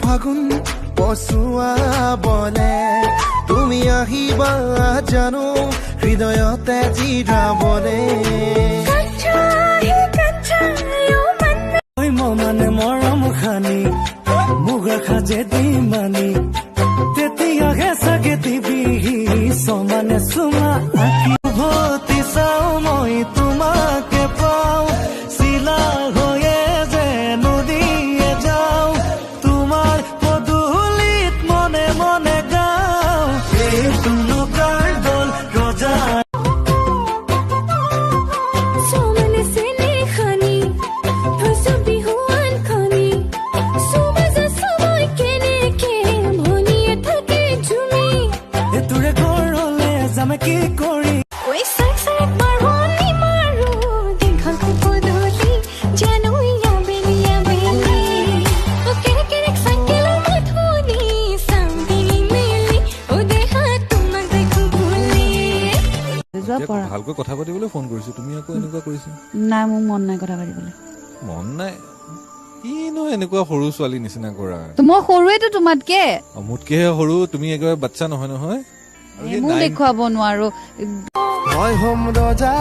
ফাগুন পচুৱা বলে তুমি আহিবা জানো হৃদয়তে জিৰাবলে মানে মৰম খানি মুগা খাজে দি মানি তেতিয়াহে চাগে দিবি সমানে চুমা আঁকি উভতি চাওঁ মই তোমাকে পাওঁ চিলা হৈয়ে যে নদীয়ে যাওঁ তোমাৰ পদূলিত মনে মনে গাওঁ এইটো নকাৰ দল ৰজা কি কৰি ওই সাইক মারনি মারো দেখাল কো পদলি জানো ইয়া বেলি ও কেরে সাইকেল মাথুনি সামদিলি মেলি ও দেখা তোমাক দেখো ভুলি ভালকৈ কথা পাতিবলৈ ফোন কৰিছো তুমি আকৌ এনেকুৱা কৰিছা নাই মোৰ মন নাই কথা পাতিবলৈ মন নাই কিনো এনেকুৱা সৰু ছোৱালী নিচিনা কৰা মই সৰুৱেতো তোমাতকে মোতকেহে সৰু তুমি একেবাৰে বাচ্চা নহয় নহয় মোক দেখুৱাব নোৱাৰো মই হম ৰজা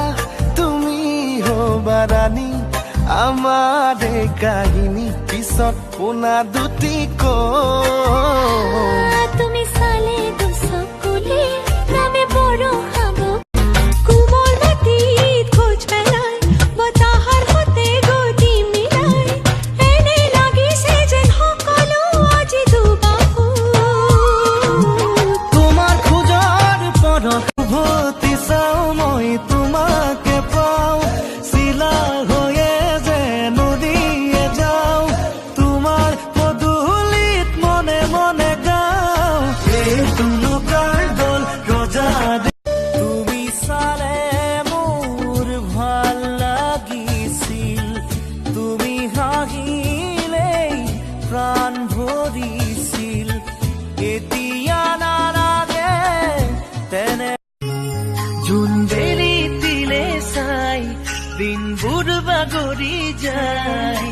তুমি হবা ৰাণী আমাৰ কাহিনী পিছত পোনা দুটি তুমি সালে দুসকুলে নামে বড় খাব কুমল মাটিত খোঁজ পেলাই বতাহৰ হতে গতি মিলাই এনে লাগিছে যেন সকলো আজি দুবাহু তোমাৰ খোজাৰ পৰশ উভতি চাওঁ মই তোমাকে পাওঁ চিলা হৈয়ে যে নদীয়ে যাওঁ তোমাৰ পদূলিত মনে মনে গাওঁ এইটো নকাৰ দল ৰজা তুমি চালে মোৰ ভাল লাগিছিল তুমি হাঁহিলেই প্ৰাণ ভৰিছিল এতিয়া নালাগে তেনে জোন বেলি দিলে চাই দিনবোৰ বাগৰি যায়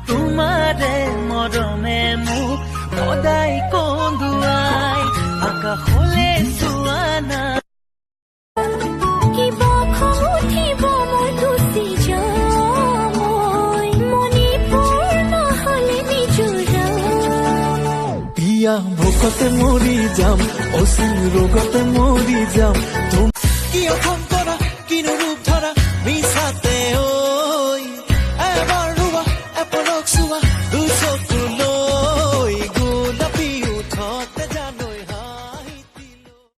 তোমাৰে মৰমে মোক সদায় কন্দুৱাই আকাশলে চোৱা নাই কিবা খং উঠিব মোৰ গুচি যাম মই মণিপুৰ নহলে নিজৰা পিয়া ভোকতে মৰি যাম অচিন ৰোগতে মৰি যাম কিয় খং কৰা কিনো ৰূপ ধৰা মিছাতে